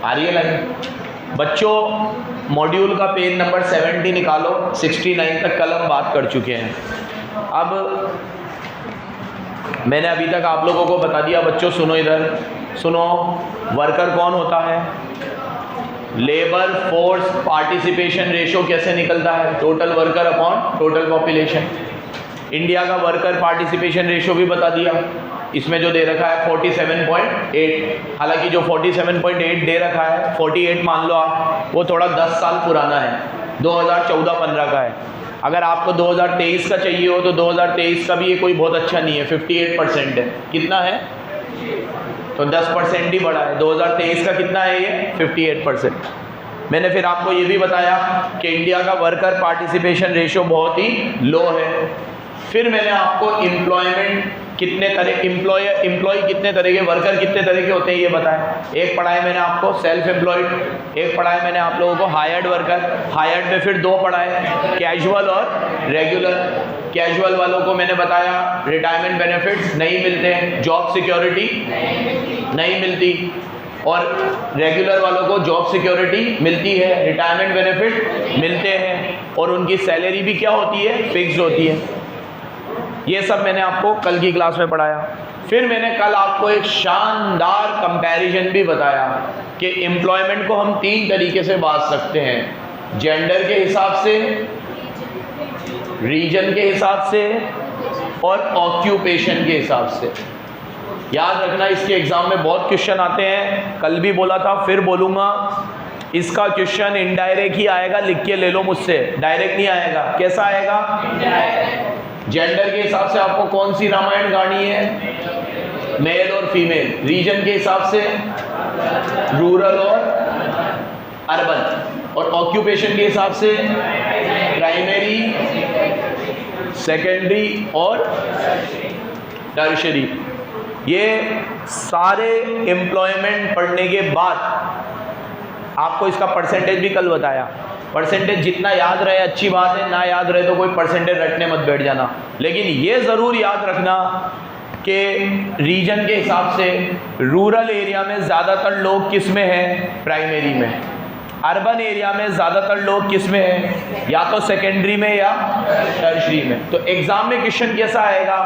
आ रही है लाइन? बच्चों मॉड्यूल का पेज नंबर 70 निकालो, 69 तक कल हम बात कर चुके हैं। अब मैंने अभी तक आप लोगों को बता दिया, बच्चों सुनो इधर सुनो, वर्कर कौन होता है, लेबर फोर्स पार्टिसिपेशन रेशो कैसे निकलता है, total worker upon total population. India का वर्कर पार्टिसिपेशन रेशो भी बता दिया, इसमें जो दे रखा है 47.8, हालांकि जो 47.8 दे रखा है 48 मान लो आप, वो थोड़ा 10 साल पुराना है, 2014-15 का है। अगर आपको 2023 का चाहिए हो तो 2023 का भी ये कोई बहुत अच्छा नहीं है, 58% है। कितना है? तो 10% ही बढ़ा है। 2023 का कितना है ये? 58%। मैंने फिर आपको ये भी बताया कि इंडिया का वर्कर पार्टिसिपेशन रेशो बहुत ही लो है। फिर मैंने आपको एम्प्लॉयमेंट कितने तरह, एम्प्लॉय कितने तरह के, वर्कर कितने तरह के होते हैं ये बताया। एक पढ़ाए मैंने आपको सेल्फ एम्प्लॉयड, एक पढ़ाए मैंने आप लोगों को हायर्ड वर्कर। हायर्ड में फिर दो पढ़ाए, कैजुअल और रेगुलर। कैजुअल वालों को मैंने बताया रिटायरमेंट बेनिफिट्स नहीं मिलते हैं, जॉब सिक्योरिटी नहीं मिलती, और रेगुलर वालों को जॉब सिक्योरिटी मिलती है, रिटायरमेंट बेनिफिट मिलते हैं, और उनकी सैलरी भी क्या होती है? फिक्स्ड होती है। ये सब मैंने आपको कल की क्लास में पढ़ाया। फिर मैंने कल आपको एक शानदार कंपैरिजन भी बताया कि एम्प्लॉयमेंट को हम 3 तरीके से बांट सकते हैं, जेंडर के हिसाब से, रीजन के हिसाब से, और ऑक्यूपेशन के हिसाब से। याद रखना, इसके एग्जाम में बहुत क्वेश्चन आते हैं, कल भी बोला था फिर बोलूँगा, इसका क्वेश्चन इनडायरेक्ट ही आएगा, लिख के ले लो मुझसे, डायरेक्ट नहीं आएगा। कैसा आएगा? जेंडर के हिसाब से आपको कौन सी रामायण गानी है? मेल और फीमेल। रीजन के हिसाब से रूरल और अर्बन, और ऑक्यूपेशन के हिसाब से प्राइमरी, सेकेंडरी और टर्शरी। ये सारे एम्प्लॉयमेंट पढ़ने के बाद आपको इसका परसेंटेज भी कल बताया। परसेंटेज जितना याद रहे अच्छी बात है, ना याद रहे तो कोई परसेंटेज रटने मत बैठ जाना। लेकिन ये ज़रूर याद रखना कि रीजन के हिसाब से रूरल एरिया में ज़्यादातर लोग किस में हैं? प्राइमरी में। अर्बन एरिया में ज़्यादातर लोग किस में हैं? या तो सेकेंडरी में या टर्शरी में। तो एग्ज़ाम में क्वेश्चन कैसा आएगा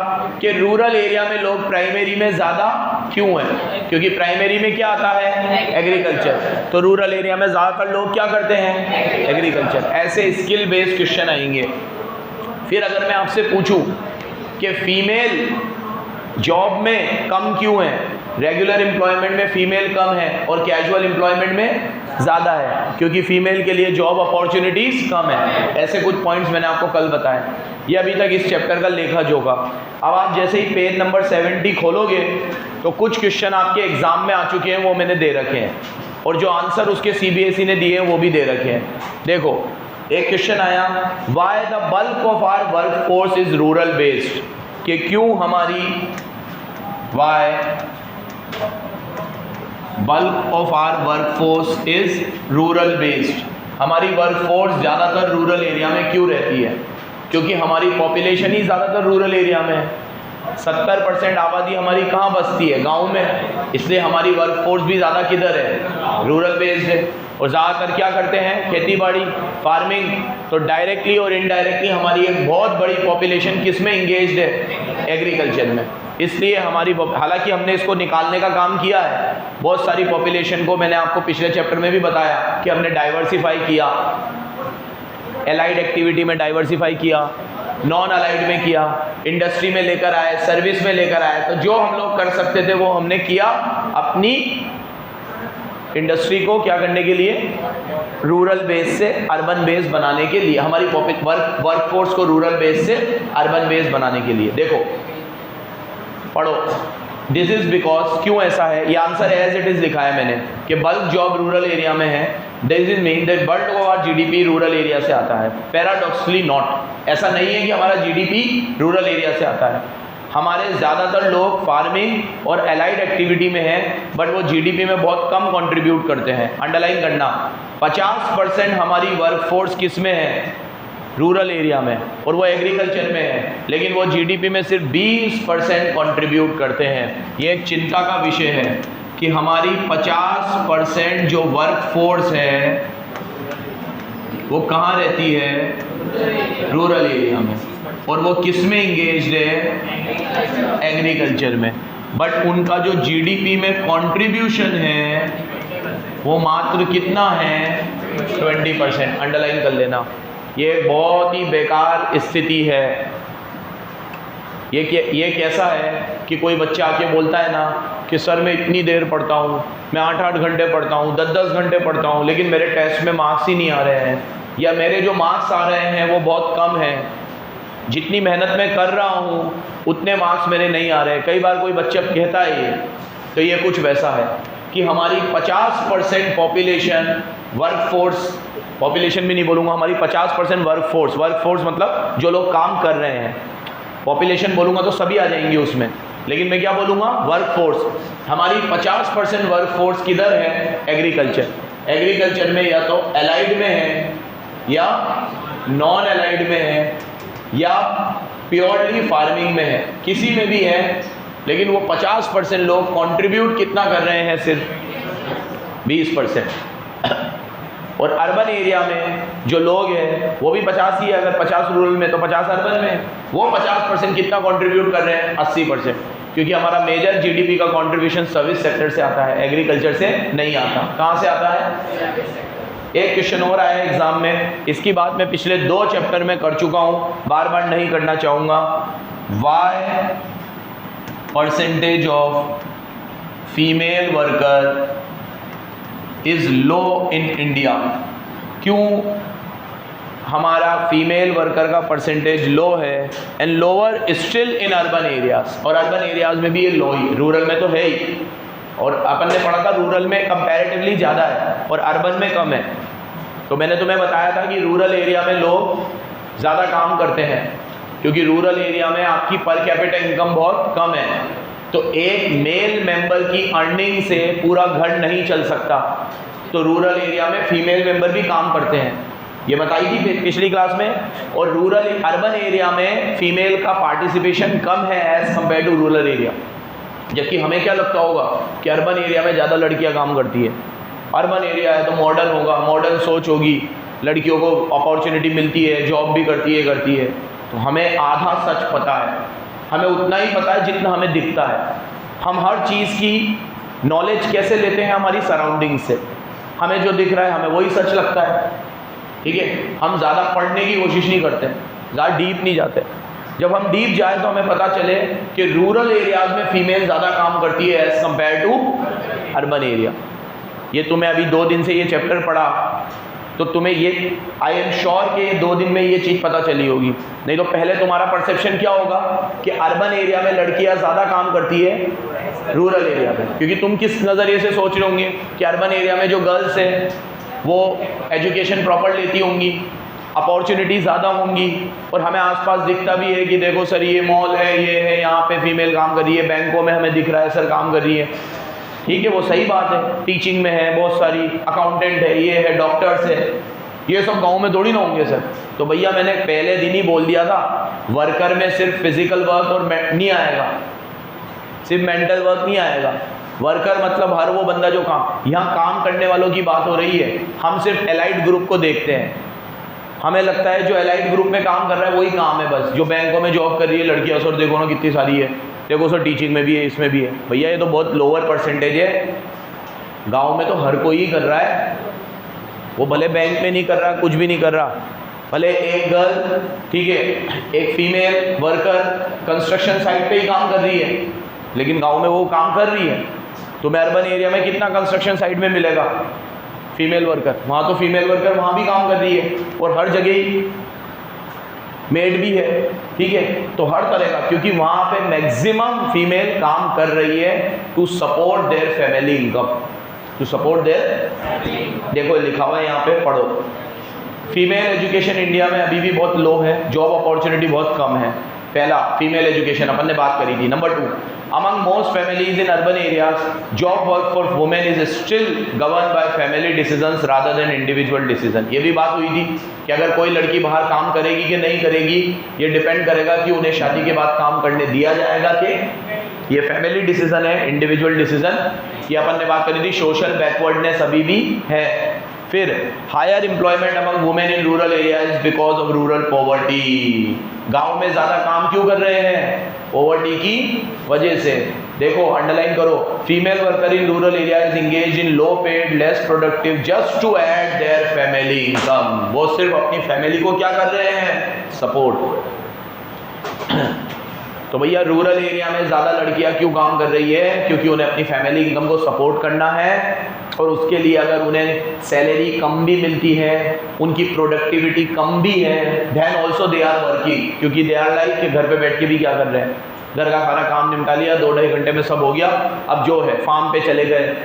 कि रूरल एरिया में लोग प्राइमरी में ज़्यादा क्यों हैं? क्योंकि प्राइमरी में क्या आता है? एग्रीकल्चर। तो रूरल एरिया में ज़्यादातर लोग क्या करते हैं? एग्रीकल्चर। ऐसे स्किल बेस्ड क्वेश्चन आएंगे। फिर अगर मैं आपसे पूछूं कि फीमेल जॉब में कम क्यों है, रेगुलर एम्प्लॉयमेंट में फीमेल कम है और कैजुअल एम्प्लॉयमेंट में ज़्यादा है, क्योंकि फीमेल के लिए जॉब अपॉर्चुनिटीज़ कम है। ऐसे कुछ पॉइंट्स मैंने आपको कल बताए। ये अभी तक इस चैप्टर का लेखा जोखा। अब आप जैसे ही पेज नंबर 70 खोलोगे तो कुछ क्वेश्चन आपके एग्जाम में आ चुके हैं, वो मैंने दे रखे हैं, और जो आंसर उसके CBSE ने दिए हैं वो भी दे रखे हैं। देखो एक क्वेश्चन आया, why the bulk of our work force is rural based, कि क्यों हमारी why bulk of our work force is rural based, हमारी वर्क फोर्स ज़्यादातर रूरल एरिया में क्यों रहती है? क्योंकि हमारी पॉपुलेशन ही ज़्यादातर रूरल एरिया में है। 70% आबादी हमारी कहाँ बसती है? गांव में। इसलिए हमारी वर्क फोर्स भी ज़्यादा किधर है? रूरल बेस्ड है। और ज़्यादातर क्या करते हैं? खेती बाड़ी, फार्मिंग। तो डायरेक्टली और इनडायरेक्टली हमारी एक बहुत बड़ी पॉपुलेशन किस में इंगेज्ड है? एग्रीकल्चर में। इसलिए हमारी, हालांकि हमने इसको निकालने का काम किया है, बहुत सारी पॉपुलेशन को मैंने आपको पिछले चैप्टर में भी बताया कि हमने डाइवर्सिफाई किया, एलाइड एक्टिविटी में डाइवर्सिफाई किया, नॉन अलाइड में किया, इंडस्ट्री में लेकर आए, सर्विस में लेकर आए। तो जो हम लोग कर सकते थे वो हमने किया, अपनी इंडस्ट्री को क्या करने के लिए? रूरल बेस से अर्बन बेस बनाने के लिए, हमारी वर्क फोर्स को रूरल बेस से अर्बन बेस बनाने के लिए। देखो पढ़ो, दिस इज बिकॉज, क्यों ऐसा है? ये आंसर एज इट इज लिखा है मैंने कि बल्क जॉब रूरल एरिया में है, this is mean that bulk of our GDP rural area से आता है। पैराडॉक्सली नॉट, ऐसा नहीं है कि हमारा GDP रूरल एरिया से आता है। हमारे ज़्यादातर लोग फार्मिंग और एलाइड एक्टिविटी में हैं, बट वो GDP में बहुत कम कंट्रीब्यूट करते हैं। अंडरलाइन करना, 50% हमारी वर्क फोर्स किस में है? रूरल एरिया में, और वो एग्रीकल्चर में है, लेकिन वो GDP में सिर्फ 20% कंट्रीब्यूट करते हैं। ये एक चिंता का विषय है कि हमारी 50% जो वर्क फोर्स है वो कहाँ रहती है? रूरल एरिया में। और वो किस में इंगेज्ड है? एग्रीकल्चर में। बट उनका जो जीडीपी में कंट्रीब्यूशन है वो मात्र कितना है? 20%। अंडरलाइन कर लेना। ये बहुत ही बेकार स्थिति है। ये कैसा है कि कोई बच्चा आके बोलता है ना कि सर मैं इतनी देर पढ़ता हूँ, मैं 8-8 घंटे पढ़ता हूँ, 10-10 घंटे पढ़ता हूँ, लेकिन मेरे टेस्ट में मार्क्स ही नहीं आ रहे हैं, या मेरे जो मार्क्स आ रहे हैं वो बहुत कम हैं, जितनी मेहनत मैं कर रहा हूँ उतने मार्क्स मेरे नहीं आ रहे। कई बार कोई बच्चा कहता है ये, तो ये कुछ वैसा है कि हमारी 50% पॉपुलेशन वर्क फोर्स, पॉपुलेशन भी नहीं बोलूँगा, हमारी 50% वर्क फोर्स मतलब जो लोग काम कर रहे हैं। पॉपुलेशन बोलूँगा तो सभी आ जाएंगे उसमें, लेकिन मैं क्या बोलूँगा? Work force. हमारी 50% वर्क फोर्स किधर है? एग्रीकल्चर। एग्रीकल्चर में या तो एलाइड में है, या नॉन एलाइड में है, या प्योरली फार्मिंग में है, किसी में भी है। लेकिन वो 50% लोग कंट्रीब्यूट कितना कर रहे हैं? सिर्फ 20%। और अर्बन एरिया में जो लोग हैं वो भी 50 ही है। अगर 50 रूरल में तो 50 अर्बन में। वो 50% कितना कंट्रीब्यूट कर रहे हैं? 80%। क्योंकि हमारा मेजर जीडीपी का कंट्रीब्यूशन सर्विस सेक्टर से आता है, एग्रीकल्चर से नहीं आता। कहाँ से आता है? एक क्वेश्चन और आया है एग्जाम में, इसकी बात मैं पिछले 2 चैप्टर में कर चुका हूँ, बार बार नहीं करना चाहूँगा। Why percentage of female worker is low in India? क्यों हमारा फीमेल वर्कर का परसेंटेज लो है and lower still in urban areas? और अर्बन एरियाज में भी ये लो ही, रूरल में तो है ही। और अपन ने पढ़ा था रूरल में कंपैरेटिवली ज़्यादा है और अर्बन में कम है। तो मैंने तुम्हें बताया था कि रूरल एरिया में लोग ज़्यादा काम करते हैं, क्योंकि रूरल एरिया में आपकी पर कैपिटा इनकम बहुत कम है। तो एक मेल मेंबर की अर्निंग से पूरा घर नहीं चल सकता, तो रूरल एरिया में फीमेल मेंबर भी काम करते हैं, ये बताई थी पिछली क्लास में। और रूरल अर्बन एरिया में फीमेल का पार्टिसिपेशन कम है as compare to rural area. जबकि हमें क्या लगता होगा कि अर्बन एरिया में ज़्यादा लड़कियां काम करती है, अर्बन एरिया है तो मॉडर्न होगा, मॉडर्न सोच होगी, लड़कियों को अपॉर्चुनिटी मिलती है, जॉब भी करती है। तो हमें आधा सच पता है, हमें उतना ही पता है जितना हमें दिखता है। हम हर चीज़ की नॉलेज कैसे लेते हैं? हमारी सराउंडिंग से। हमें जो दिख रहा है हमें वही सच लगता है, ठीक है। हम ज़्यादा पढ़ने की कोशिश नहीं करते, ज़्यादा डीप नहीं जाते। जब हम डीप जाएँ तो हमें पता चले कि रूरल एरियाज़ में फ़ीमेल ज़्यादा काम करती है as compare to urban area. ये तुम्हें अभी 2 दिन से ये चैप्टर पढ़ा तो तुम्हें ये आई एम श्योर कि 2 दिन में ये चीज़ पता चली होगी। नहीं तो पहले तुम्हारा परसेप्शन क्या होगा कि अर्बन एरिया में लड़कियां ज़्यादा काम करती है रूरल एरिया में, क्योंकि तुम किस नज़रिए से सोच रहे होंगे कि अर्बन एरिया में जो गर्ल्स हैं वो एजुकेशन प्रॉपर लेती होंगी, अपॉर्चुनिटी ज़्यादा होंगी। और हमें आसपास दिखता भी है कि देखो सर ये मॉल है, ये है, यहाँ पे फीमेल काम कर रही है, बैंकों में हमें दिख रहा है सर काम कर रही है, ठीक है, वो सही बात है। टीचिंग में है, बहुत सारी अकाउंटेंट है, ये है, डॉक्टर्स है, ये सब गांव में थोड़ी ना होंगे सर। तो भैया मैंने पहले दिन ही बोल दिया था, वर्कर में सिर्फ फिजिकल वर्क और नहीं आएगा, सिर्फ मेंटल वर्क नहीं आएगा। वर्कर मतलब हर वो बंदा जो यहाँ काम करने वालों की बात हो रही है। हम सिर्फ एलाइड ग्रुप को देखते हैं, हमें लगता है जो एलाइड ग्रुप में काम कर रहा है वही काम है बस। जो बैंकों में जॉब कर रही है लड़कियाँ, सर देखो ना कितनी सारी है, देखो सर टीचिंग में भी है, इसमें भी है। भैया ये तो बहुत लोअर परसेंटेज है, गांव में तो हर कोई ही कर रहा है। वो भले बैंक में नहीं कर रहा, कुछ भी नहीं कर रहा, भले एक गर्ल, ठीक है, एक फीमेल वर्कर कंस्ट्रक्शन साइट पे ही काम कर रही है, लेकिन गांव में वो काम कर रही है। तुम्हें अर्बन एरिया में कितना कंस्ट्रक्शन साइट में मिलेगा फीमेल वर्कर? वहाँ तो फीमेल वर्कर वहाँ भी काम कर रही है, और हर जगह ही मेड भी है, ठीक है। तो हर तरह का, क्योंकि वहाँ पे मैक्सिमम फीमेल काम कर रही है to support their family income, to support their. देखो लिखा हुआ है यहाँ पे, पढ़ो। फीमेल एजुकेशन इंडिया में अभी भी बहुत लो है, जॉब अपॉर्चुनिटी बहुत कम है। पहला, फीमेल एजुकेशन अपन ने बात करी थी। Number 2, among most families in urban areas, job work for women is still governed by family decisions rather than individual decision। ये भी बात हुई थी कि अगर कोई लड़की बाहर काम करेगी कि नहीं करेगी, ये डिपेंड करेगा कि उन्हें शादी के बाद काम करने दिया जाएगा कि ये फैमिली डिसीजन है, इंडिविजुअल डिसीजन ये अपन ने बात करी थी, सोशल बैकवर्डनेस अभी भी है। फिर higher employment among women in rural areas because of rural poverty. गांव में ज़्यादा काम क्यों कर रहे हैं? पॉवर्टी की वजह से। देखो अंडरलाइन करो, female worker in rural areas engage in low paid less productive just to add their family income. वो सिर्फ अपनी फैमिली को क्या कर रहे हैं? सपोर्ट। तो भैया रूरल एरिया में ज़्यादा लड़कियां क्यों काम कर रही है? क्योंकि उन्हें अपनी फैमिली इनकम को सपोर्ट करना है, और उसके लिए अगर उन्हें सैलरी कम भी मिलती है, उनकी प्रोडक्टिविटी कम भी है, then also they are working, क्योंकि दे आर लाइक कि घर पे बैठ के भी क्या कर रहे हैं, घर का सारा काम निपटा लिया, 2-2.5 घंटे में सब हो गया, अब जो है फार्म पे चले गए,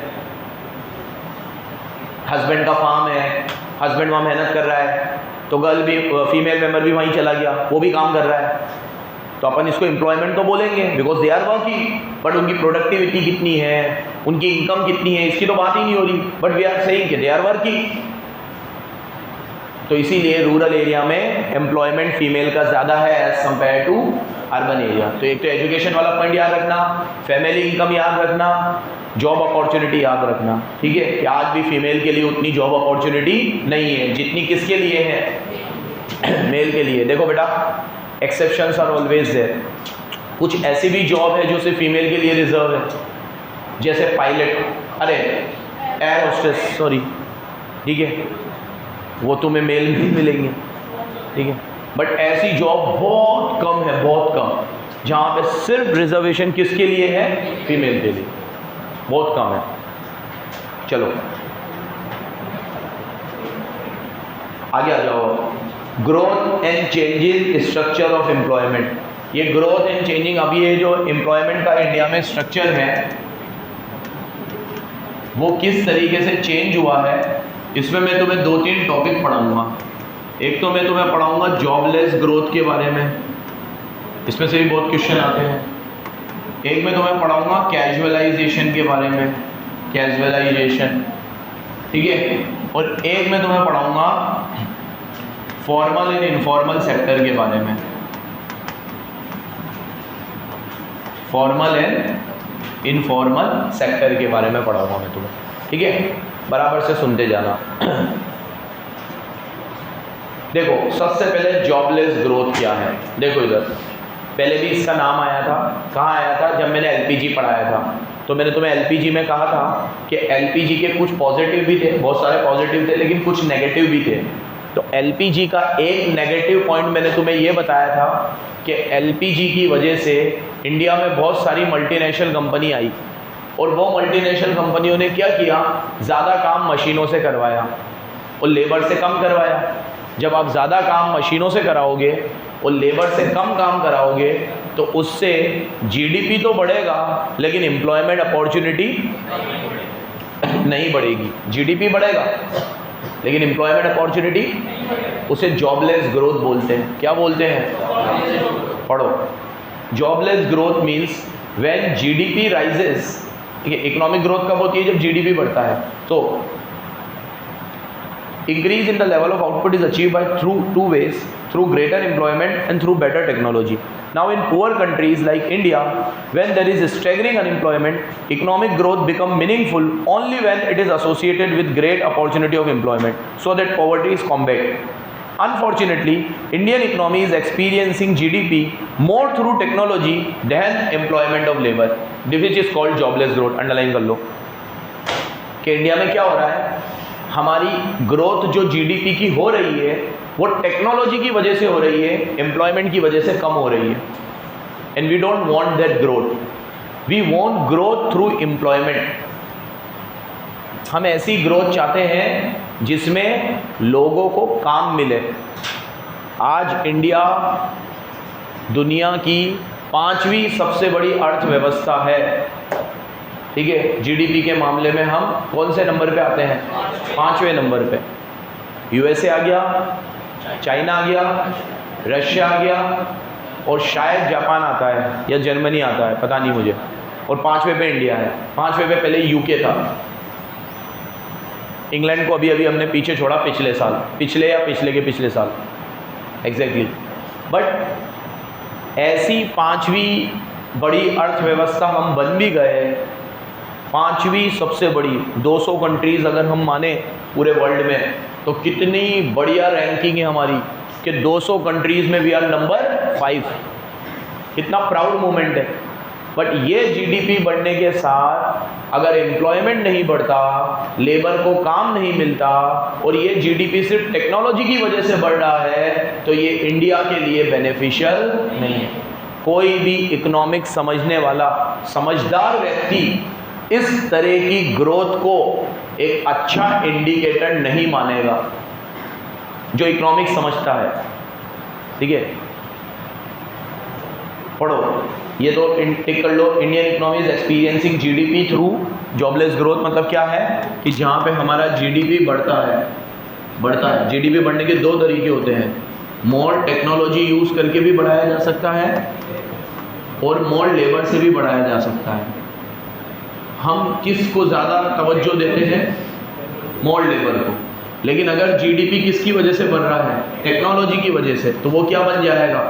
हस्बैंड का फार्म है, हस्बैंड वहाँ मेहनत कर रहा है, तो गर्ल भी, फीमेल मेंबर भी वहीं चला गया, वो भी काम कर रहा है, तो अपन इसको एम्प्लॉयमेंट तो बोलेंगे because they are working, but उनकी प्रोडक्टिविटी कितनी है, उनकी इनकम कितनी है, इसकी तो बात ही नहीं हो रही, बट वी आर सेइंग कि दे आर वर्किंग। तो इसीलिए रूरल एरिया में एम्प्लॉयमेंट फीमेल का ज़्यादा है as compare to urban area. तो एक तो एजुकेशन वाला पॉइंट याद रखना, फैमिली इनकम याद रखना, जॉब अपॉर्चुनिटी याद रखना, ठीक है, कि आज भी फीमेल के लिए उतनी जॉब अपॉर्चुनिटी नहीं है जितनी किसके लिए है? मेल के लिए। देखो बेटा, एक्सेप्शंस आर ऑलवेज देयर। कुछ ऐसी भी जॉब है जो सिर्फ फीमेल के लिए रिजर्व है, जैसे पायलट, अरे एयर होस्टेस, सॉरी, ठीक है, वो तुम्हें मेल में ही मिलेंगे, ठीक है, बट ऐसी जॉब बहुत कम है, बहुत कम, जहाँ पे सिर्फ रिजर्वेशन किसके लिए है? फीमेल के लिए, बहुत कम है। चलो आगे आ जाओ। Growth and changing structure of employment. ये ग्रोथ एंड चेंजिंग, अभी ये जो एम्प्लॉयमेंट का इंडिया में स्ट्रक्चर है वो किस तरीके से चेंज हुआ है, इसमें मैं तुम्हें 2-3 टॉपिक पढ़ाऊंगा। एक तो मैं तुम्हें पढ़ाऊंगा जॉबलेस ग्रोथ के बारे में, इसमें से भी बहुत क्वेश्चन आते हैं। एक मैं तुम्हें पढ़ाऊंगा कैजुअलाइजेशन के बारे में, कैजुअलाइजेशन, ठीक है, और एक मैं तुम्हें पढ़ाऊंगा फॉर्मल एंड इनफॉर्मल सेक्टर के बारे में, फॉर्मल एंड इनफॉर्मल सेक्टर के बारे में पढ़ाऊंगा मैं तुम्हें, ठीक है, बराबर से सुनते जाना। देखो सबसे पहले जॉबलेस ग्रोथ क्या है, देखो इधर पहले भी इसका नाम आया था, कहाँ आया था? जब मैंने एलपीजी पढ़ाया था, तो मैंने तुम्हें एलपीजी में कहा था कि एलपीजी के कुछ पॉजिटिव भी थे, बहुत सारे पॉजिटिव थे, लेकिन कुछ नेगेटिव भी थे। तो एलपीजी का एक नेगेटिव पॉइंट मैंने तुम्हें ये बताया था कि एलपीजी की वजह से इंडिया में बहुत सारी मल्टीनेशनल कंपनी आई, और वो मल्टीनेशनल कंपनियों ने क्या किया? ज़्यादा काम मशीनों से करवाया और लेबर से कम करवाया। जब आप ज़्यादा काम मशीनों से कराओगे और लेबर से कम काम कराओगे तो उससे जीडीपी तो बढ़ेगा लेकिन एम्प्लॉयमेंट अपॉर्चुनिटी नहीं बढ़ेगी। जीडीपी बढ़ेगा लेकिन एम्प्लॉयमेंट अपॉर्चुनिटी, उसे जॉबलेस ग्रोथ बोलते हैं। क्या बोलते हैं? पढ़ो। Jobless growth means when GDP rises, ठीक है, इकोनॉमिक ग्रोथ कब होती है? जब जीडीपी बढ़ता है। तो increase in the level of output is achieved by through two ways, through greater employment and through better technology. Now in poor countries like India, when there is staggering unemployment, economic growth become meaningful only when it is associated with great opportunity of employment, so that poverty is combated. Unfortunately, Indian economy is experiencing GDP more through technology than employment of labor, which is called jobless growth. Underline कर लो कि India में क्या हो रहा है, हमारी growth जो GDP की हो रही है वो टेक्नोलॉजी की वजह से हो रही है, एम्प्लॉयमेंट की वजह से कम हो रही है। And we don't want that growth, we want growth through employment. हम ऐसी ग्रोथ चाहते हैं जिसमें लोगों को काम मिले। आज इंडिया दुनिया की 5वीं सबसे बड़ी अर्थव्यवस्था है, ठीक है, जीडीपी के मामले में हम कौन से नंबर पे आते हैं? 5वें नंबर पे। यूएसए आ गया, चाइना आ गया, रशिया आ गया, और शायद जापान आता है या जर्मनी आता है, पता नहीं मुझे, और 5वें पे इंडिया है। 5वें पे पहले यूके था, इंग्लैंड को अभी अभी हमने पीछे छोड़ा पिछले साल, पिछले या पिछले के पिछले साल एग्जैक्टली। बट ऐसी 5वीं बड़ी अर्थव्यवस्था हम बन भी गए 5वीं सबसे बड़ी, 200 कंट्रीज़ अगर हम माने पूरे वर्ल्ड में, तो कितनी बढ़िया रैंकिंग है हमारी कि 200 कंट्रीज़ में वी आर नंबर 5। कितना प्राउड मोमेंट है। बट ये जीडीपी बढ़ने के साथ अगर एम्प्लॉयमेंट नहीं बढ़ता, लेबर को काम नहीं मिलता, और ये जीडीपी सिर्फ टेक्नोलॉजी की वजह से बढ़ रहा है, तो ये इंडिया के लिए बेनिफिशियल नहीं है। कोई भी इकोनॉमिक समझने वाला समझदार व्यक्ति इस तरह की ग्रोथ को एक अच्छा इंडिकेटर नहीं मानेगा, जो इकोनॉमिक्स समझता है। ठीक है, पढ़ो, ये तो टिक कर लो। Indian economy is experiencing GDP through jobless growth. मतलब क्या है कि जहाँ पे हमारा जीडीपी बढ़ता है। जीडीपी बढ़ने के 2 तरीके होते हैं। मोर टेक्नोलॉजी यूज़ करके भी बढ़ाया जा सकता है और मोर लेबर से भी बढ़ाया जा सकता है। हम किस को ज़्यादा तवज्जो देते हैं? मोर लेबर को। लेकिन अगर जीडीपी किसकी वजह से बढ़ रहा है? टेक्नोलॉजी की वजह से, तो वो क्या बन जाएगा?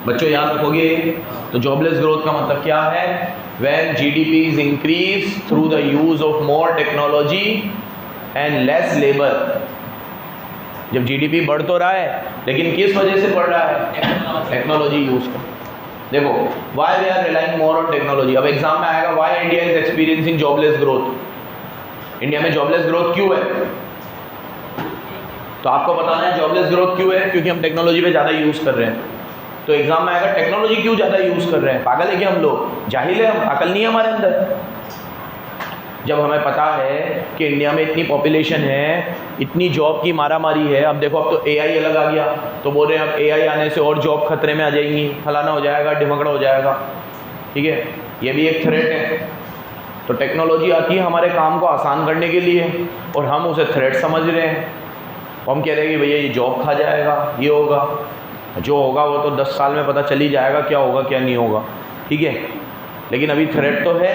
बच्चों याद रखोगे। तो जॉबलेस ग्रोथ का मतलब क्या है? When GDP is increase through the use of more technology and less labour. जब जीडीपी बढ़ तो रहा है, लेकिन किस वजह से बढ़ रहा है? टेक्नोलॉजी यूज कर। देखो, why we are relying more on technology. अब एग्जाम में आएगा why India is experiencing jobless growth. India में जॉबलेस ग्रोथ क्यों है? तो आपको बताना है जॉबलेस ग्रोथ क्यों है? क्योंकि हम टेक्नोलॉजी पे ज़्यादा यूज़ कर रहे हैं। तो एग्जाम में आएगा टेक्नोलॉजी क्यों ज़्यादा यूज़ कर रहे हैं? पागल है क्या हम लोग? जाहिल है हम? अकल नहीं है हमारे अंदर? जब हमें पता है कि इंडिया में इतनी पॉपुलेशन है, इतनी जॉब की मारामारी है। अब देखो, अब तो एआई अलग आ गया, तो बोल रहे हैं अब एआई आने से और जॉब खतरे में आ जाएंगी, फलाना हो जाएगा, ढिमकड़ा हो जाएगा। ठीक है, ये भी एक थ्रेट है। तो टेक्नोलॉजी आती है हमारे काम को आसान करने के लिए, और हम उसे थ्रेट समझ रहे हैं। हम कह रहे हैं कि भैया ये जॉब खा जाएगा, ये होगा, जो होगा वो तो 10 साल में पता चल ही जाएगा क्या होगा क्या नहीं होगा। ठीक है, लेकिन अभी थ्रेट तो है।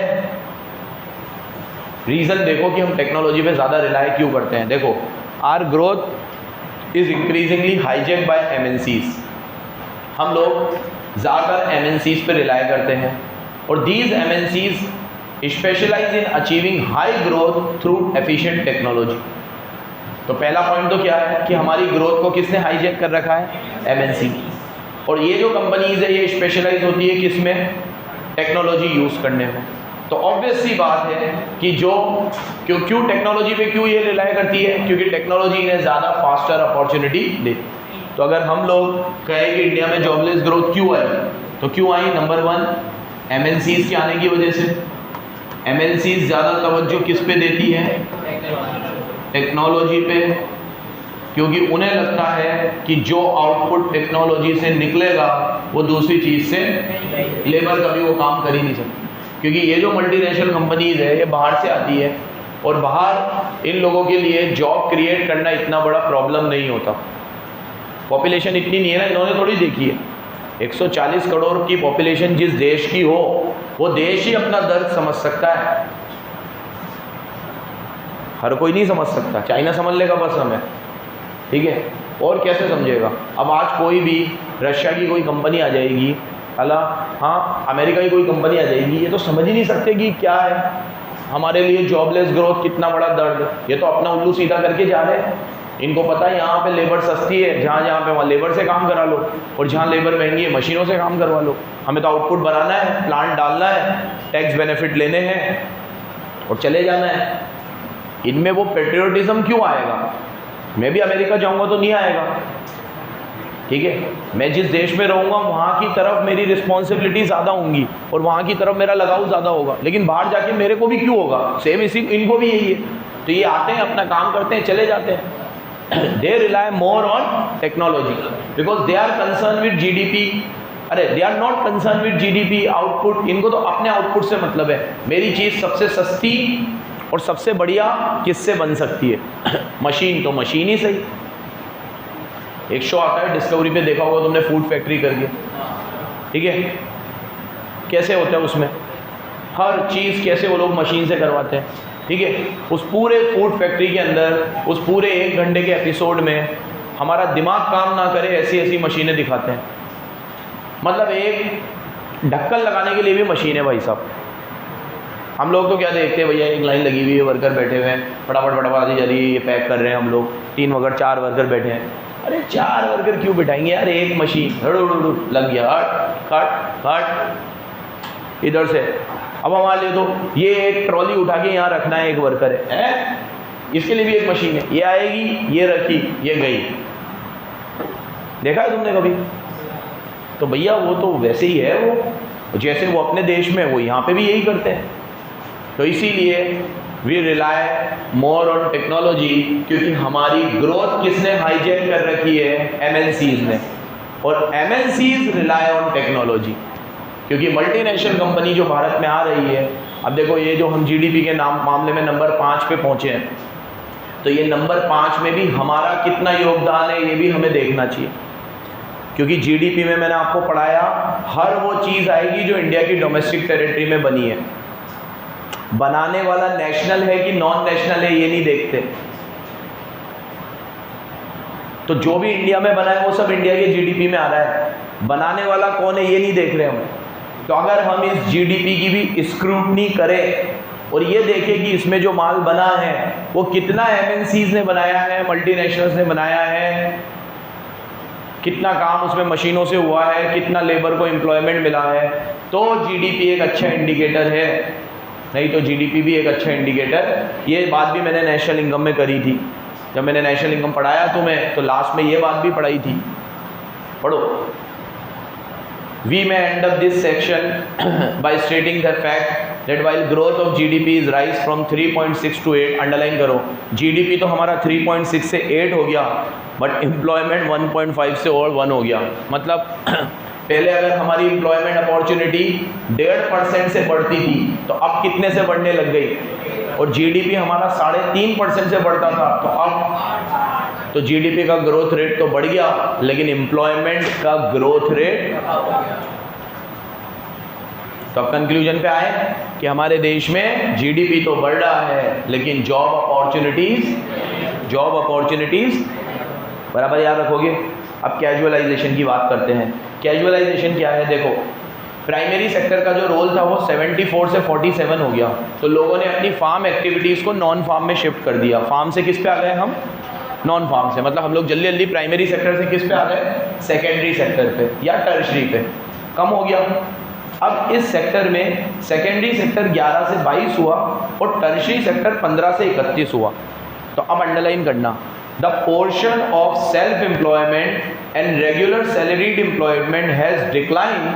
रीज़न देखो कि हम टेक्नोलॉजी पे ज़्यादा रिलाई क्यों करते हैं। देखो, our growth is increasingly hijack by MNCs. हम लोग ज़्यादातर एमएनसीज पे रिलाई करते हैं, और these MNCs specialise in achieving high growth through efficient technology. तो पहला पॉइंट तो क्या है कि हमारी ग्रोथ को किसने हाईजेक कर रखा है? एमएनसी। और ये जो कंपनीज है ये स्पेशलाइज होती है किसमें? टेक्नोलॉजी यूज़ करने में। तो ऑब्वियस सी बात है कि जो क्यों टेक्नोलॉजी पे क्यों ये रिलाई करती है? क्योंकि टेक्नोलॉजी इन्हें ज़्यादा फास्टर अपॉर्चुनिटी दे। तो अगर हम लोग कहें कि इंडिया में जॉबलेस ग्रोथ क्यों आई, तो क्यों आई? नंबर 1 एमएनसीज के आने की वजह से। एमएनसीज ज़्यादा तवज्जो किस पे देती है? टेक्नोलॉजी पे, क्योंकि उन्हें लगता है कि जो आउटपुट टेक्नोलॉजी से निकलेगा वो दूसरी चीज़ से, लेबर कभी वो काम कर ही नहीं सकती। क्योंकि ये जो मल्टीनेशनल कंपनीज है ये बाहर से आती है, और बाहर इन लोगों के लिए जॉब क्रिएट करना इतना बड़ा प्रॉब्लम नहीं होता। पॉपुलेशन इतनी नहीं है ना, इन्होंने थोड़ी देखी है। 140 करोड़ की पॉपुलेशन जिस देश की हो, वो देश ही अपना दर्द समझ सकता है। हर कोई नहीं समझ सकता। चाइना समझ लेगा बस हमें, ठीक है, और कैसे समझेगा? अब आज कोई भी रशिया की कोई कंपनी आ जाएगी, हाँ अमेरिका की कोई कंपनी आ जाएगी, ये तो समझ ही नहीं सकते कि क्या है हमारे लिए जॉबलेस ग्रोथ, कितना बड़ा दर्द। ये तो अपना उल्लू सीधा करके जा रहे हैं। इनको पता है यहाँ पे लेबर सस्ती है, जहाँ पे वहाँ लेबर से काम करा लो, और जहाँ लेबर महंगी है मशीनों से काम करवा लो। हमें तो आउटपुट बनाना है, प्लांट डालना है, टैक्स बेनिफिट लेने हैं और चले जाना है। इनमें वो पेट्रियोटिज्म क्यों आएगा? मैं भी अमेरिका जाऊंगा तो नहीं आएगा, ठीक है। मैं जिस देश में रहूँगा वहाँ की तरफ मेरी रिस्पॉन्सिबिलिटी ज़्यादा होंगी और वहाँ की तरफ मेरा लगाव ज़्यादा होगा, लेकिन बाहर जाके मेरे को भी क्यों होगा? सेम इसी इनको भी यही है। तो ये आते हैं, अपना काम करते हैं, चले जाते हैं। They rely more on technology because they are concern with GDP. अरे they are not concern with GDP output. इनको तो अपने आउटपुट से मतलब है। मेरी चीज़ सबसे सस्ती और सबसे बढ़िया किससे बन सकती है? मशीन तो मशीन ही सही। एक शो आता है डिस्कवरी पे, देखा होगा तुमने, फूड फैक्ट्री करके, ठीक है। कैसे होता है उसमें हर चीज़, कैसे वो लोग मशीन से करवाते हैं, ठीक है। उस पूरे फूड फैक्ट्री के अंदर उस पूरे 1 घंटे के एपिसोड में हमारा दिमाग काम ना करे ऐसी ऐसी मशीनें दिखाते हैं। मतलब एक ढक्कन लगाने के लिए भी मशीन है भाई साहब, हम लोग तो क्या देखते हैं भैया, एक लाइन लगी हुई है, वर्कर बैठे हुए हैं, फटाफट फटाफट जा रही है, ये पैक कर रहे हैं हम लोग, 3 वर्कर 4 वर्कर बैठे हैं। अरे 4 वर्कर क्यों बिठाएंगे यार, एक मशीन लग गया, हट हट हट इधर से। अब हमारे लिए तो ये एक ट्रॉली उठा के यहाँ रखना है, एक वर्कर है, इसके लिए भी एक मशीन है, ये आएगी, ये रखी, ये गई। देखा है तुमने कभी? तो भैया वो तो वैसे ही है, वो जैसे वो अपने देश में, वो यहाँ पे भी यही करते हैं। तो इसीलिए we rely more on technology, क्योंकि हमारी ग्रोथ किसने हाईजैक कर रखी है? MNCs ने। और MNCs रिलाय ऑन टेक्नोलॉजी, क्योंकि मल्टीनेशनल कंपनी जो भारत में आ रही है, अब देखो ये जो हम GDP के मामले में नंबर 5 पे पहुँचे हैं, तो ये नंबर 5 में भी हमारा कितना योगदान है ये भी हमें देखना चाहिए। क्योंकि GDP में मैंने आपको पढ़ाया, हर वो चीज़ आएगी जो इंडिया की डोमेस्टिक टेरिटरी में बनी है। बनाने वाला नेशनल है कि नॉन नेशनल है ये नहीं देखते। तो जो भी इंडिया में बना है वो सब इंडिया के GDP में आ रहा है, बनाने वाला कौन है ये नहीं देख रहे हम। तो अगर हम इस GDP की भी स्क्रूटनी करें और ये देखें कि इसमें जो माल बना है वो कितना MNCs ने बनाया है, मल्टीनेशनल्स ने बनाया है, कितना काम उसमें मशीनों से हुआ है, कितना लेबर को एम्प्लॉयमेंट मिला है, तो GDP एक अच्छा इंडिकेटर है। नहीं तो GDP भी एक अच्छा इंडिकेटर। ये बात भी मैंने नेशनल इनकम में करी थी, जब मैंने नेशनल इनकम पढ़ाया तुम्हें, तो लास्ट में ये बात भी पढ़ाई थी, पढ़ो। We may end up this section by stating the fact that while growth of GDP is rise from 3.6 to 8, underline करो, GDP तो हमारा 3.6 से 8 हो गया, बट एम्प्लॉयमेंट 1.5 से और 1 हो गया। मतलब पहले अगर हमारी एम्प्लॉयमेंट अपॉर्चुनिटी 1.5% से बढ़ती थी, तो अब कितने से बढ़ने लग गई? और GDP हमारा 3.5% से बढ़ता था, तो अब तो GDP का ग्रोथ रेट तो बढ़ गया, लेकिन एम्प्लॉयमेंट का ग्रोथ रेट। तो अब कंक्लूजन पे आए कि हमारे देश में GDP तो बढ़ रहा है, लेकिन जॉब अपॉर्चुनिटीज बराबर याद रखोगे। अब कैजुअलाइजेशन की बात करते हैं। कैजुअलाइजेशन क्या है? देखो, प्राइमरी सेक्टर का जो रोल था वो 74 से 47 हो गया, तो लोगों ने अपनी फार्म एक्टिविटीज़ को नॉन फार्म में शिफ्ट कर दिया। फार्म से किस पे आ गए हम? नॉन फार्म से। मतलब हम लोग जल्दी जल्दी प्राइमरी सेक्टर से किस पे आ गए? सेकेंडरी सेक्टर पे या टर्शरी पे। कम हो गया। अब इस सेक्टर में सेकेंडरी सेक्टर 11 से 22 हुआ और टर्शरी सेक्टर 15 से 31 हुआ। तो अब अंडरलाइन करना, the portion of self employment and regular salaried employment has decline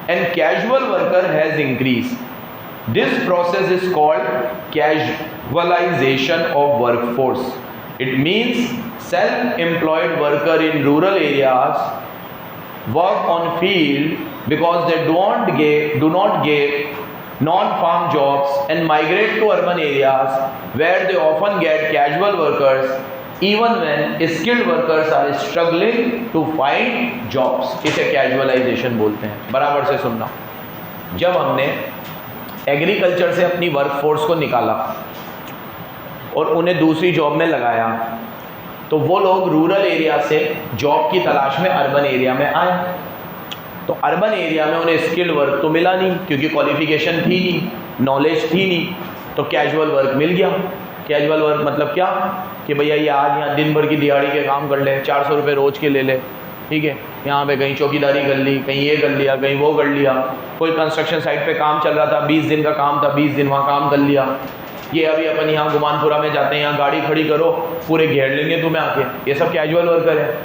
and casual worker has increased. This process is called casualization of workforce. It means self-employed worker in rural areas work on field because they do not get non-farm jobs and migrate to urban areas where they often get casual workers even when skilled workers are struggling to find jobs. इसे casualisation बोलते हैं। बराबर से सुनना, जब हमने agriculture से अपनी वर्कफोर्स को निकाला और उन्हें दूसरी जॉब में लगाया, तो वो लोग रूरल एरिया से जॉब की तलाश में अर्बन एरिया में आए। तो अर्बन एरिया में उन्हें स्किल्ड वर्क तो मिला नहीं, क्योंकि क्वालिफिकेशन थी नहीं, नॉलेज थी नहीं, तो कैजुअल वर्क मिल गया। कैजुअल वर्क मतलब क्या कि भैया ये आज यहाँ दिन भर की दिहाड़ी के काम कर ले, 400 रुपये रोज़ के ले ले, ठीक है। यहाँ पे कहीं चौकीदारी कर ली, कहीं ये कर लिया, कहीं वो कर लिया। कोई कंस्ट्रक्शन साइट पे काम चल रहा था, 20 दिन का काम था, 20 दिन वहाँ काम कर लिया। ये अभी अपन यहाँ गुमानपुरा में जाते हैं, यहाँ गाड़ी खड़ी करो, पूरे घेर लेंगे तुम्हें आके। ये सब कैजुअल वर्कर है।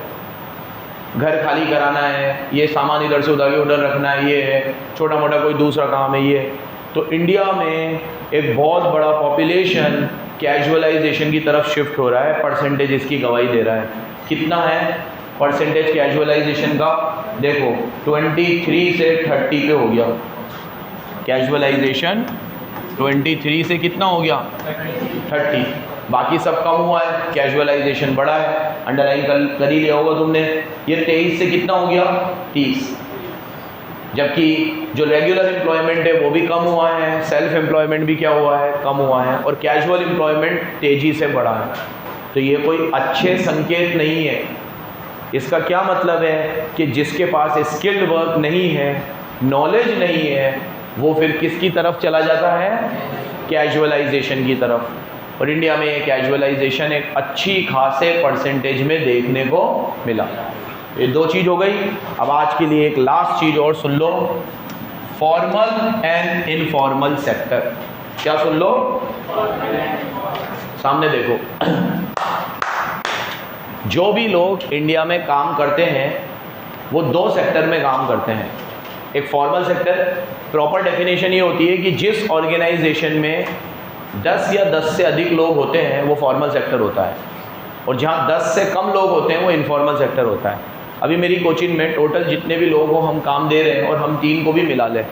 घर खाली कराना है, ये सामान इधर से उधर रखना है, ये है छोटा मोटा कोई दूसरा काम है ये। तो इंडिया में एक बहुत बड़ा पॉपुलेशन कैजुअलाइजेशन की तरफ शिफ्ट हो रहा है। परसेंटेज इसकी गवाही दे रहा है। कितना है परसेंटेज कैजुअलाइजेशन का? देखो 23 से 30 पे हो गया कैजुअलाइजेशन। 23 से कितना हो गया? 30। बाकी सब कम हुआ है, कैजुअलाइजेशन बढ़ा है। अंडरलाइन कर ही लिया होगा तुमने। ये 23 से कितना हो गया? 30। जबकि जो रेगुलर एम्प्लॉयमेंट है वो भी कम हुआ है, सेल्फ एम्प्लॉयमेंट भी क्या हुआ है? कम हुआ है, और कैजुअल एम्प्लॉयमेंट तेज़ी से बढ़ा है। तो ये कोई अच्छे संकेत नहीं है। इसका क्या मतलब है कि जिसके पास स्किल्ड वर्क नहीं है, नॉलेज नहीं है, वो फिर किसकी तरफ चला जाता है? कैजुअलाइजेशन की तरफ। और इंडिया में ये कैजुअलाइजेशन एक अच्छी खासे परसेंटेज में देखने को मिला। ये दो चीज़ हो गई। अब आज के लिए एक लास्ट चीज़ और सुन लो, फॉर्मल एंड इनफॉर्मल सेक्टर। क्या सुन लो? सामने देखो, जो भी लोग इंडिया में काम करते हैं वो दो सेक्टर में काम करते हैं। एक फॉर्मल सेक्टर, प्रॉपर डेफिनेशन ये होती है कि जिस ऑर्गेनाइजेशन में 10 या 10 से अधिक लोग होते हैं वो फॉर्मल सेक्टर होता है, और जहाँ 10 से कम लोग होते हैं वो इनफॉर्मल सेक्टर होता है। अभी मेरी कोचिंग में टोटल जितने भी लोगों को हम काम दे रहे हैं, और हम 3 को भी मिला लें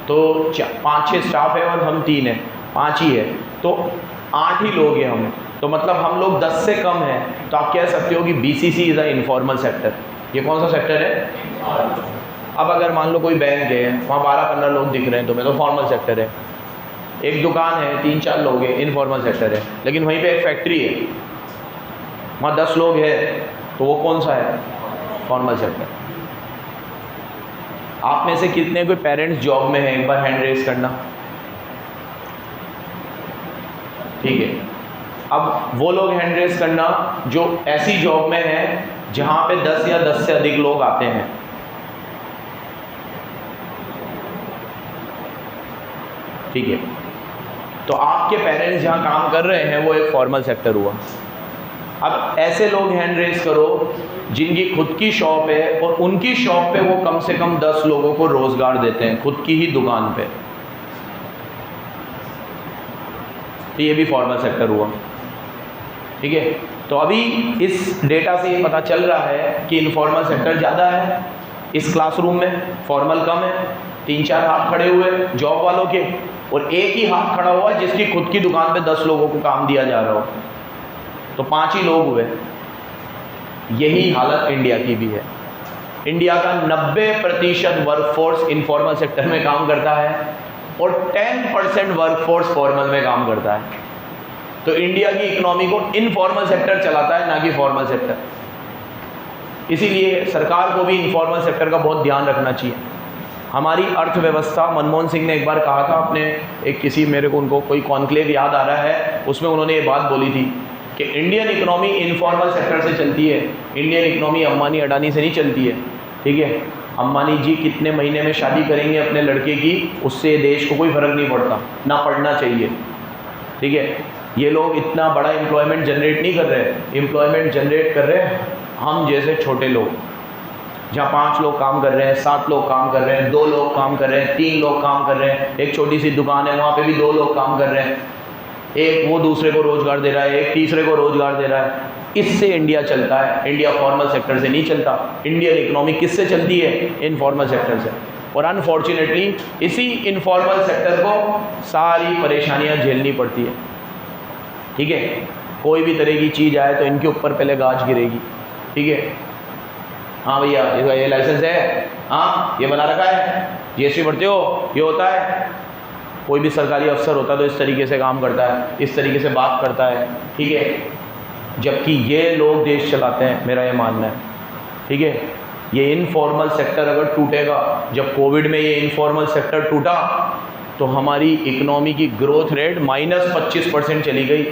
तो 5-6 स्टाफ है और हम 3 हैं, 5 ही है, तो 8 ही लोग हैं हम। तो मतलब हम लोग 10 से कम हैं, तो आप कह सकते हो कि BCC is a informal sector. ये कौन सा सेक्टर है? अब अगर मान लो कोई बैंक है, वहाँ 12-15 लोग दिख रहे हैं तुम्हें, तो फॉर्मल सेक्टर है। एक दुकान है, 3-4 लोग हैं, इनफॉर्मल सेक्टर है। लेकिन वहीं पे एक फैक्ट्री है, वहाँ 10 लोग हैं, तो वो कौन सा है? Formal sector. आप में से कितने कोई पेरेंट्स जॉब में हैं? एक बार हैंड रेज करना। ठीक है, अब वो लोग हैंड रेज करना जो ऐसी जॉब में हैं जहाँ पे 10 या 10 से अधिक लोग आते हैं। ठीक है, तो आपके पेरेंट्स जहाँ काम कर रहे हैं वो एक फॉर्मल सेक्टर हुआ। अब ऐसे लोग हैंड रेज करो जिनकी खुद की शॉप है और उनकी शॉप पे वो कम से कम 10 लोगों को रोजगार देते हैं, खुद की ही दुकान पे। तो ये भी फॉर्मल सेक्टर हुआ। ठीक है, तो अभी इस डेटा से ये पता चल रहा है कि इनफॉर्मल सेक्टर ज़्यादा है इस क्लासरूम में, फॉर्मल कम है। 3-4 हाथ खड़े हुए जॉब वालों के, और एक ही हाथ खड़ा हुआ जिसकी खुद की दुकान पे 10 लोगों को काम दिया जा रहा हो, तो 5 ही लोग हुए। यही हालत इंडिया की भी है। इंडिया का 90% वर्कफोर्स इनफॉर्मल सेक्टर में काम करता है और 10% वर्कफोर्स फॉर्मल में काम करता है। तो इंडिया की इकोनॉमी को इनफॉर्मल सेक्टर चलाता है, ना कि फॉर्मल सेक्टर। इसीलिए सरकार को भी इनफॉर्मल सेक्टर का बहुत ध्यान रखना चाहिए। हमारी अर्थव्यवस्था, मनमोहन सिंह ने एक बार कहा था अपने एक किसी, मेरे को उनको कोई कॉन्क्लेव याद आ रहा है, उसमें उन्होंने ये बात बोली थी कि इंडियन इकोनॉमी इनफॉर्मल सेक्टर से चलती है। इंडियन इकोनॉमी अंबानी अडानी से नहीं चलती है। ठीक है, अंबानी जी कितने महीने में शादी करेंगे अपने लड़के की, उससे देश को कोई फ़र्क नहीं पड़ता, ना पड़ना चाहिए। ठीक है, ये लोग इतना बड़ा एम्प्लॉयमेंट जनरेट नहीं कर रहे, एम्प्लॉयमेंट जनरेट कर रहे हैं हम जैसे छोटे लोग, जहाँ 5 लोग काम कर रहे हैं, 7 लोग काम कर रहे हैं, 2 लोग काम कर रहे हैं, 3 लोग काम कर रहे हैं। एक छोटी सी दुकान है, वहाँ पे भी 2 लोग काम कर रहे हैं। एक वो दूसरे को रोज़गार दे रहा है, एक तीसरे को रोज़गार दे रहा है। इससे इंडिया चलता है। इंडिया फॉर्मल सेक्टर से नहीं चलता। इंडियन इकोनॉमी किससे चलती है? इनफॉर्मल सेक्टर से। और अनफॉर्चुनेटली इसी इनफॉर्मल सेक्टर को सारी परेशानियाँ झेलनी पड़ती है। ठीक है, कोई भी तरह की चीज़ आए तो इनके ऊपर पहले गाज गिरेगी। ठीक है, हाँ भैया ये लाइसेंस है, हाँ ये बना रखा है, GST भरते हो, ये होता है। कोई भी सरकारी अफसर होता है तो इस तरीके से काम करता है, इस तरीके से बात करता है। ठीक है, जबकि ये लोग देश चलाते हैं, मेरा ये मानना है। ठीक है, ये इनफॉर्मल सेक्टर अगर टूटेगा, जब कोविड में ये इनफॉर्मल सेक्टर टूटा तो हमारी इकोनॉमी की ग्रोथ रेट -25% चली गई।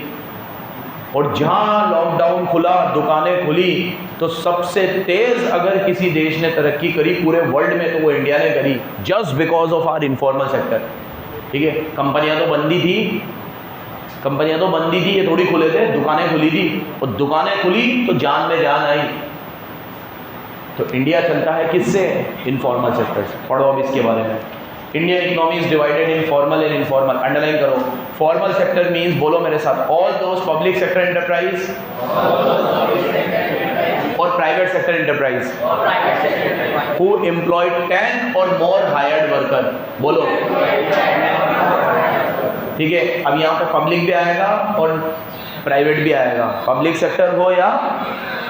और जहाँ लॉकडाउन खुला, दुकानें खुली, तो सबसे तेज़ अगर किसी देश ने तरक्की करी पूरे वर्ल्ड में तो वो इंडिया ने करी, just because of our informal sector. ठीक है, कंपनियां तो बंदी थी, ये थोड़ी खुले थे, दुकानें खुली थी, और दुकानें खुली तो जान में जान आई। तो इंडिया चलता है किससे? इनफॉर्मल सेक्टर से। पढ़ो अब इसके बारे में। Indian economy is divided in formal and informal. Underline करो। फॉर्मल सेक्टर मीन्स, बोलो मेरे साथ, all those public sector enterprise और private sector enterprise who employ 10 और मोर हायर्ड वर्कर। बोलो। ठीक है, अब यहाँ पे पब्लिक भी आएगा और प्राइवेट भी आएगा। पब्लिक सेक्टर हो या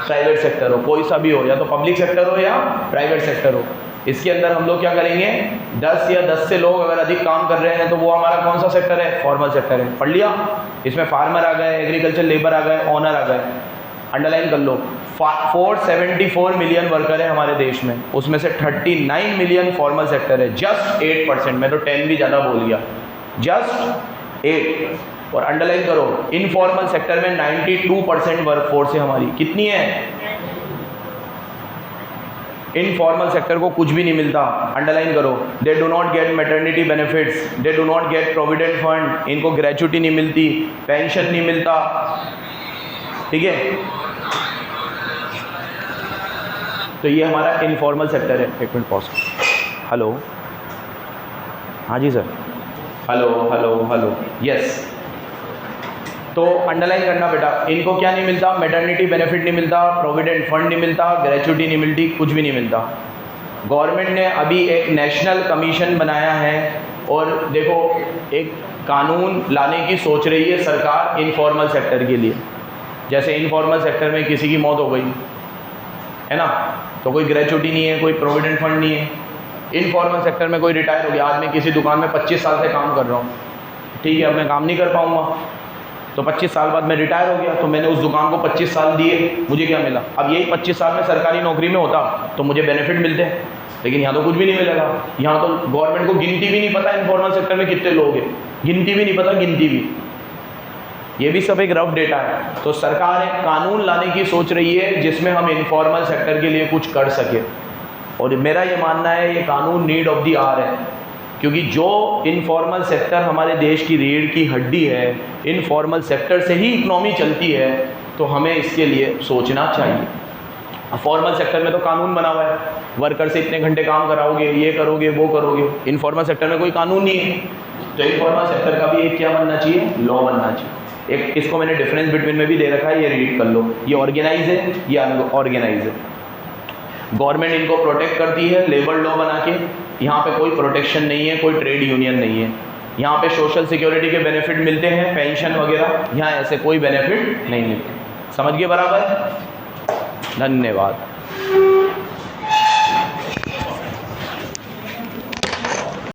प्राइवेट सेक्टर हो, कोई सा भी हो, या तो पब्लिक सेक्टर हो या प्राइवेट सेक्टर हो। इसके अंदर हम लोग क्या करेंगे? 10 या 10 से लोग अगर अधिक काम कर रहे हैं तो वो हमारा कौन सा सेक्टर है? फॉर्मल सेक्टर है। पढ़ लिया? इसमें फार्मर आ गए, एग्रीकल्चर लेबर आ गए, ऑनर आ गए। अंडरलाइन कर लो। 474 मिलियन वर्कर है हमारे देश में, उसमें से 39 मिलियन फॉर्मल सेक्टर है, जस्ट 8%। मैं तो 10 भी ज़्यादा बोल गया, जस्ट 8। और अंडरलाइन करो, इनफॉर्मल सेक्टर में 92% वर्कफोर्स है हमारी। कितनी है? इनफॉर्मल सेक्टर को कुछ भी नहीं मिलता। अंडरलाइन करो, they do not gate maternity benefits, they do not gate provident fund, इनको ग्रेचुटी नहीं मिलती, पेंशन नहीं मिलता, ठीक है। तो ये हमारा इनफॉर्मल सेक्टर है। एक मिनट पॉज। हेलो, हाँ जी sir, hello hello hello, yes. तो अंडरलाइन करना बेटा, इनको क्या नहीं मिलता? मैटरनिटी बेनिफिट नहीं मिलता, प्रोविडेंट फंड नहीं मिलता, ग्रेचुटी नहीं मिलती, कुछ भी नहीं मिलता। गवर्नमेंट ने अभी एक नेशनल कमीशन बनाया है और देखो एक कानून लाने की सोच रही है सरकार इनफॉर्मल सेक्टर के लिए। जैसे इनफॉर्मल सेक्टर में किसी की मौत हो गई है ना, तो कोई ग्रेचुटी नहीं है, कोई प्रोविडेंट फंड नहीं है। इनफॉर्मल सेक्टर में कोई रिटायर हो गया, आज मैं किसी दुकान में 25 साल से काम कर रहा हूँ, ठीक है, अब मैं काम नहीं कर पाऊँगा, तो 25 साल बाद मैं रिटायर हो गया, तो मैंने उस दुकान को 25 साल दिए, मुझे क्या मिला? अब यही 25 साल में सरकारी नौकरी में होता तो मुझे बेनिफिट मिलते, लेकिन यहाँ तो कुछ भी नहीं मिलेगा। यहाँ तो गवर्नमेंट को गिनती भी नहीं पता इनफॉर्मल सेक्टर में कितने लोग हैं, गिनती भी नहीं पता, गिनती भी, ये भी सब एक रफ डेटा है। तो सरकार एक कानून लाने की सोच रही है जिसमें हम इनफॉर्मल सेक्टर के लिए कुछ कर सके, और मेरा ये मानना है ये कानून नीड ऑफ द आवर है, क्योंकि जो इनफॉर्मल सेक्टर हमारे देश की रीढ़ की हड्डी है, इनफॉर्मल सेक्टर से ही इकनॉमी चलती है, तो हमें इसके लिए सोचना चाहिए। फॉर्मल सेक्टर में तो कानून बना हुआ है, वर्कर से इतने घंटे काम कराओगे, ये करोगे, वो करोगे। इनफॉर्मल सेक्टर में कोई कानून नहीं है, तो इनफॉर्मल सेक्टर का भी एक क्या बनना चाहिए? लॉ बनना चाहिए। एक इसको मैंने डिफरेंस बिटवीन में भी दे रखा है, ये रीड कर लो। ये ऑर्गेनाइज है, ये अनऑर्गेनाइज है। गवर्नमेंट इनको प्रोटेक्ट करती है लेबर लॉ बना के, यहाँ पे कोई प्रोटेक्शन नहीं है, कोई ट्रेड यूनियन नहीं है। यहाँ पे सोशल सिक्योरिटी के बेनिफिट मिलते हैं, पेंशन वगैरह, यहाँ ऐसे कोई बेनिफिट नहीं मिलते। समझ गए बराबर? धन्यवाद।